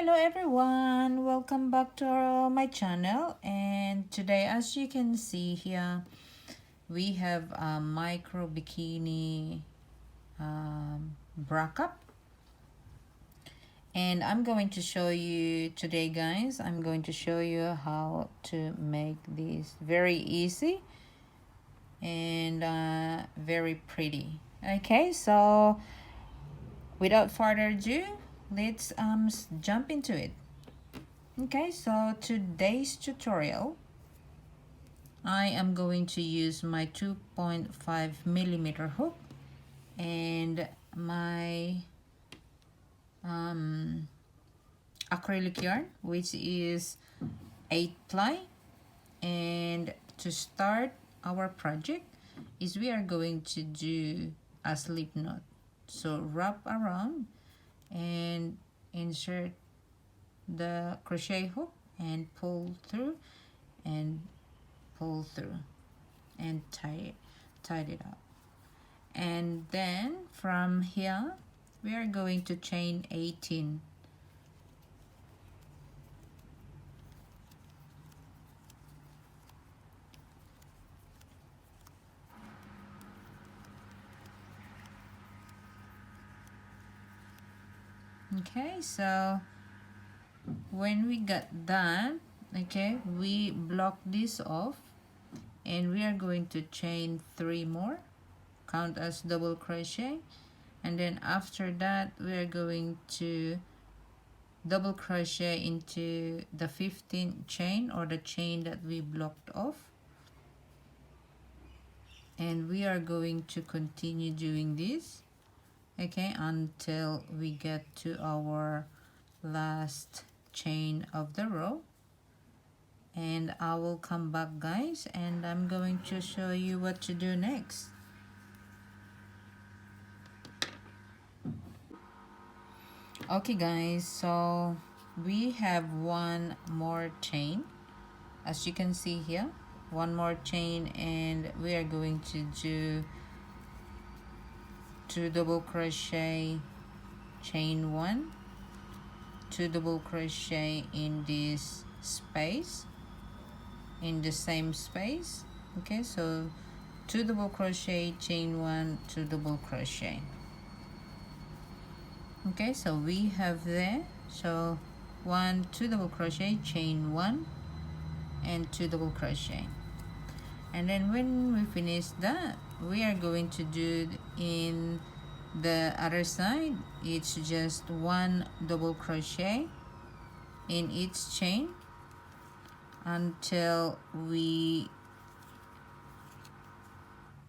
Hello everyone, welcome back to my channel. And today, as you can see here, we have a micro bikini bra cup, and I'm going to show you today, guys. I'm going to show you how to make this very easy and very pretty. Okay, so without further ado, let's jump into it. Okay, so today's tutorial, I am going to use my 2.5 millimeter hook and my acrylic yarn, which is 8 ply. And to start our project is we are going to do a slip knot. So wrap around and insert the crochet hook and pull through and pull through and tie it up. And then from here we are going to chain 18. Okay, so when we got that, okay, we block this off and we are going to chain 3 more, count as double crochet, and then after that we are going to double crochet into the 15th chain, or the chain that we blocked off, and we are going to continue doing this, okay, until we get to our last chain of the row. And I will come back, guys, and I'm going to show you what to do next. Okay guys, so we have one more chain, as you can see here, one more chain, and we are going to do 2 double crochet, chain 1, 2 double crochet in this space, in the same space. Okay, so 2 double crochet, chain 1, 2 double crochet. Okay, so we have there, so 1, 2 double crochet, chain 1 and 2 double crochet. And then when we finish that, we are going to do in the other side, it's just 1 double crochet in each chain until we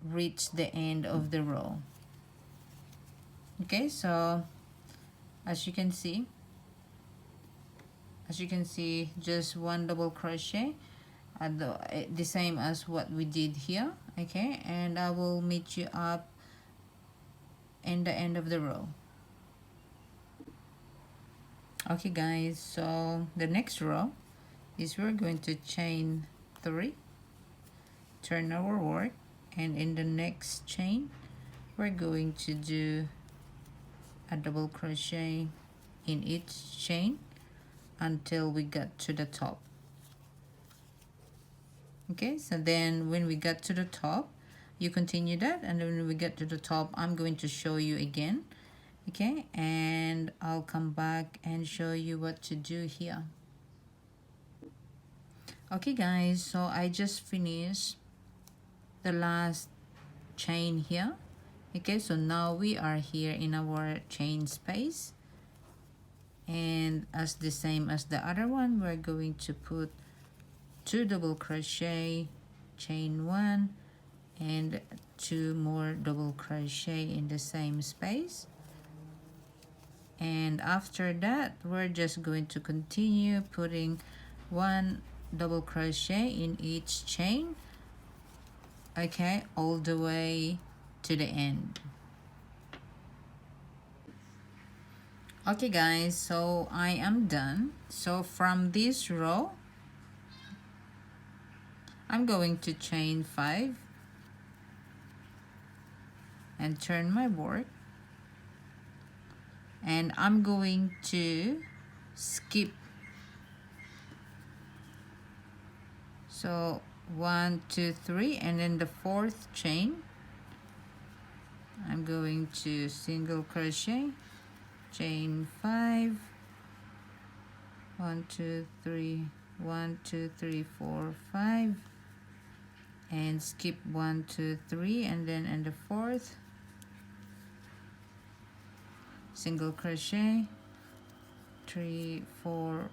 reach the end of the row. Okay, so as you can see, just 1 double crochet, the same as what we did here. Okay, and I will meet you up in the end of the row. Okay guys, so the next row is we're going to chain 3, turn our work, and in the next chain we're going to do a double crochet in each chain until we get to the top. Okay, so then when we get to the top, you continue that, and then when we get to the top, I'm going to show you again. Okay, and I'll come back and show you what to do here. Okay guys, so I just finished the last chain here. Okay, so now we are here in our chain space, and as the same as the other one, we're going to put 2 double crochet, chain 1 and 2 more double crochet in the same space. And after that, we're just going to continue putting 1 double crochet in each chain, okay, all the way to the end. Okay guys, so I am done. So from this row, I'm going to chain 5 and turn my work, and I'm going to skip. So 1, 2, 3, and then the fourth chain I'm going to single crochet, chain 5, 1, 2, 3, 1, 2, 3, 4, 5, and skip 1, 2, 3, and then in the fourth single crochet, 3, 4,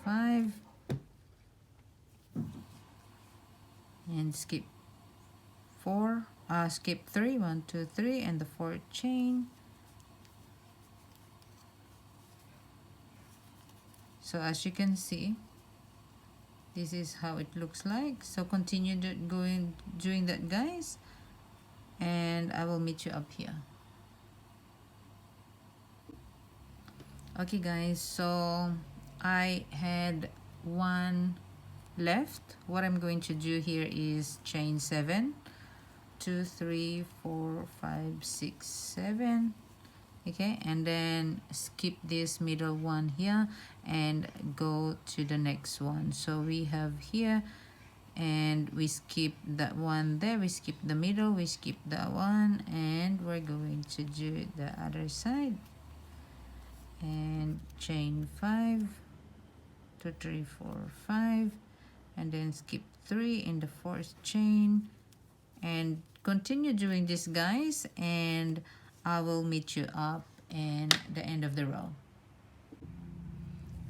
5, and skip 4, skip 3, 1, 2, 3, and the fourth chain. So as you can see, this is how it looks like. So continue doing that, guys, and I will meet you up here. Okay guys, so I had one left. What I'm going to do here is chain 7, 2, 3, 4, 5, 6, 7. Okay, and then skip this middle one here and go to the next one. So we have here, and we skip that one there, we skip the middle, we skip that one, and we're going to do the other side. And chain 5, 2, 3, 4, 5, and then skip 3 in the fourth chain, and continue doing this, guys, and I will meet you up in the end of the row.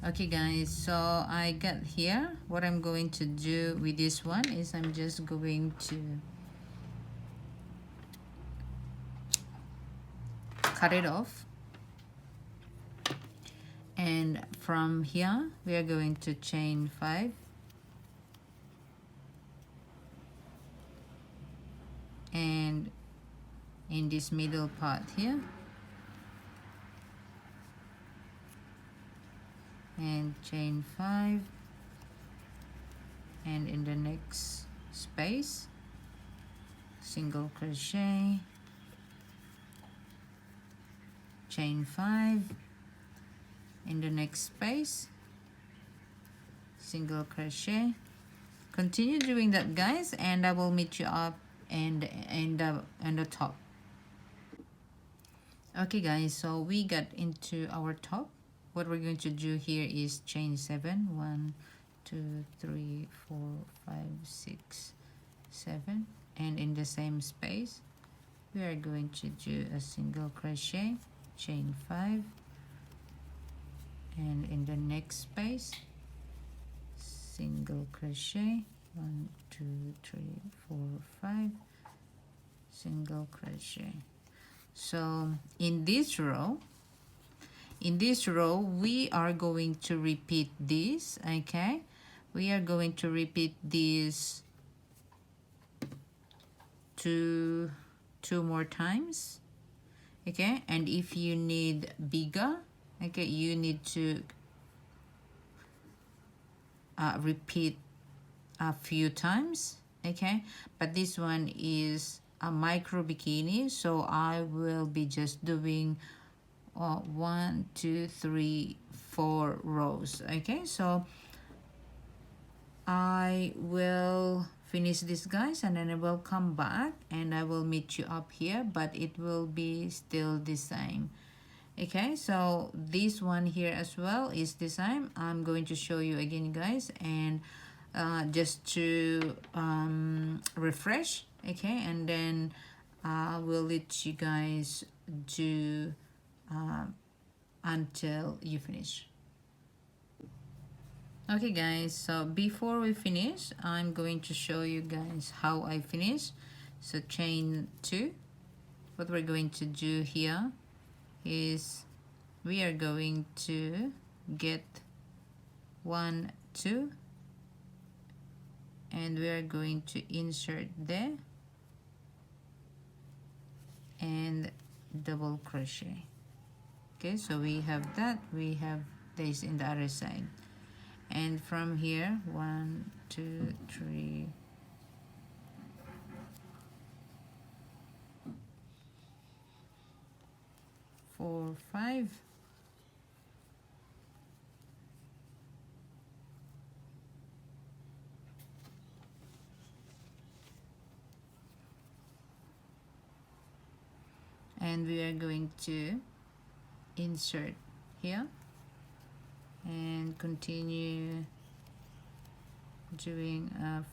Okay guys, so I got here. What I'm going to do with this one is I'm just going to cut it off, and from here we are going to chain 5, and in this middle part here, and chain 5, and in the next space single crochet, chain 5, in the next space single crochet. Continue doing that, guys, and I will meet you up and the top. Okay guys, so we got into our top. What we're going to do here is chain 7, 1, 2, 3, 4, 5, 6, 7, and in the same space we are going to do a single crochet, chain 5, and in the next space single crochet, 1, 2, 3, 4, 5, single crochet. So in this row we are going to repeat this. Okay, we are going to repeat this two more times. Okay, and if you need bigger, okay, you need to repeat a few times. Okay, but this one is a micro bikini, so I will be just doing 1, 2, 3, 4 rows. Okay, so I will finish this, guys, and then I will come back and I will meet you up here, but it will be still the same. Okay, so this one here as well is the same. I'm going to show you again, guys, and just to refresh. Okay, and then we'll let you guys do until you finish. Okay guys, so before we finish, I'm going to show you guys how I finish. So chain 2, what we're going to do here is we are going to get 1, 2, and we are going to insert there and double crochet. Okay, so we have that, we have this in the other side, and from here 1, 2, 3, 4, 5. And we are going to insert here and continue doing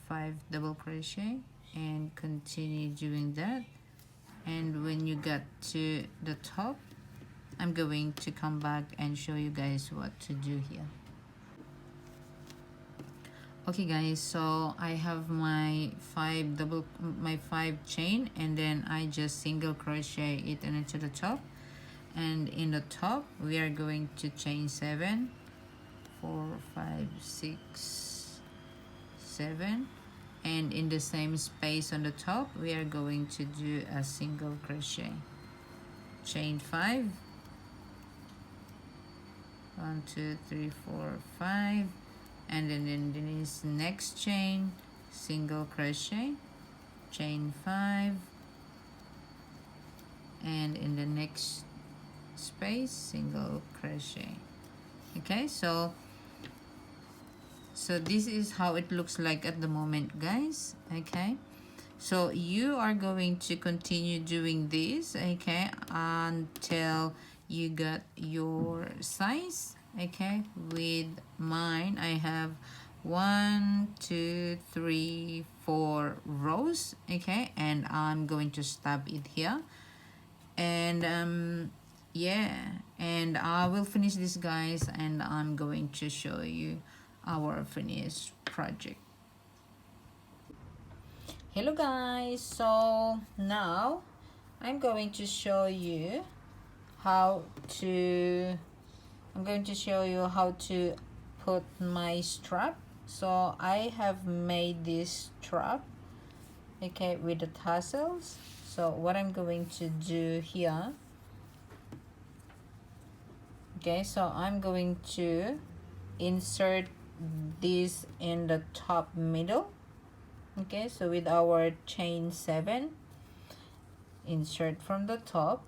5 double crochet and continue doing that. And when you get to the top, I'm going to come back and show you guys what to do here. Okay guys, so I have my 5 chain, and then I just single crochet it into the top, and in the top we are going to chain 7, 4, 5, 6, 7, and in the same space on the top we are going to do a single crochet, chain 5, 1, 2, 3, 4, 5, and then in this next chain single crochet, chain 5, and in the next space single crochet. Okay, so this is how it looks like at the moment, guys. Okay, so you are going to continue doing this, okay, until you got your size. Okay, with mine I have 1, 2, 3, 4 rows. Okay, and I'm going to stop it here, and yeah, and I will finish this, guys, and I'm going to show you our finished project. Hello guys, so now I'm going to show you how to put my strap. So I have made this strap, okay, with the tassels. So what I'm going to do here, okay, so I'm going to insert this in the top middle. Okay, so with our chain 7, insert from the top,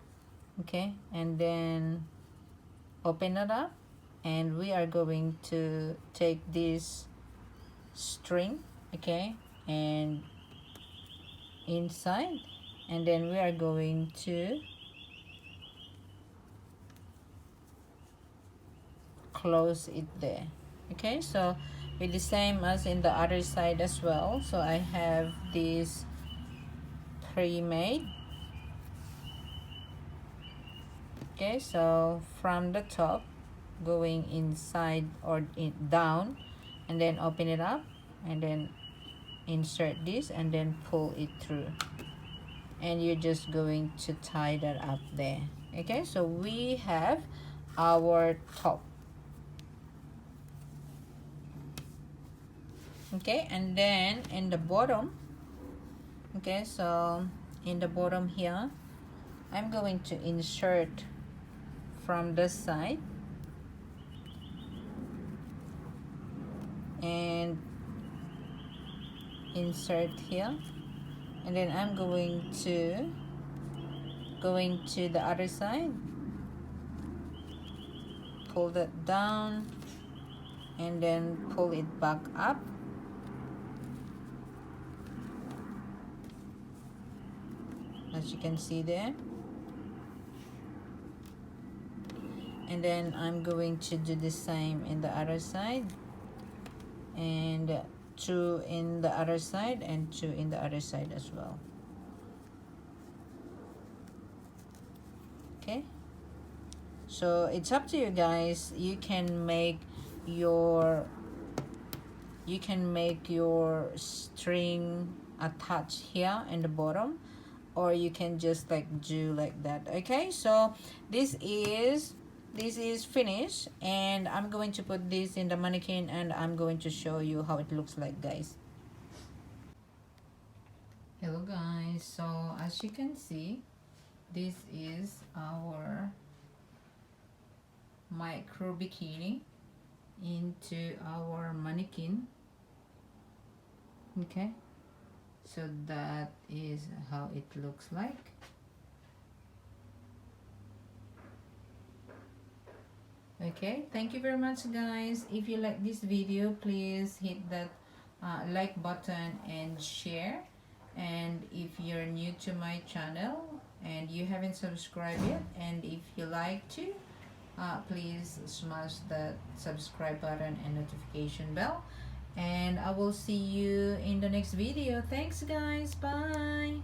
okay, and then open it up, and we are going to take this string, okay, and inside, and then we are going to close it there. Okay, so with the same as in the other side as well. So I have this pre-made. Okay, so from the top going inside or down, and then open it up, and then insert this, and then pull it through, and you're just going to tie that up there. Okay, so we have our top. Okay, and then in the bottom, okay, so in the bottom here I'm going to insert from the side and insert here, and then I'm going to the other side, pull that down, and then pull it back up, as you can see there. And then I'm going to do the same in the other side, and 2 in the other side, and 2 in the other side as well. Okay, so it's up to you guys. You can make your string attached here in the bottom, or you can just like do like that. Okay, so this is finished, and I'm going to put this in the mannequin, and I'm going to show you how it looks like, guys. Hello guys, so as you can see, this is our micro bikini into our mannequin. Okay, so that is how it looks like. Okay, thank you very much, guys. If you like this video, please hit that like button and share. And if you're new to my channel and you haven't subscribed yet, and if you like to, please smash that subscribe button and notification bell. And I will see you in the next video. Thanks, guys. Bye.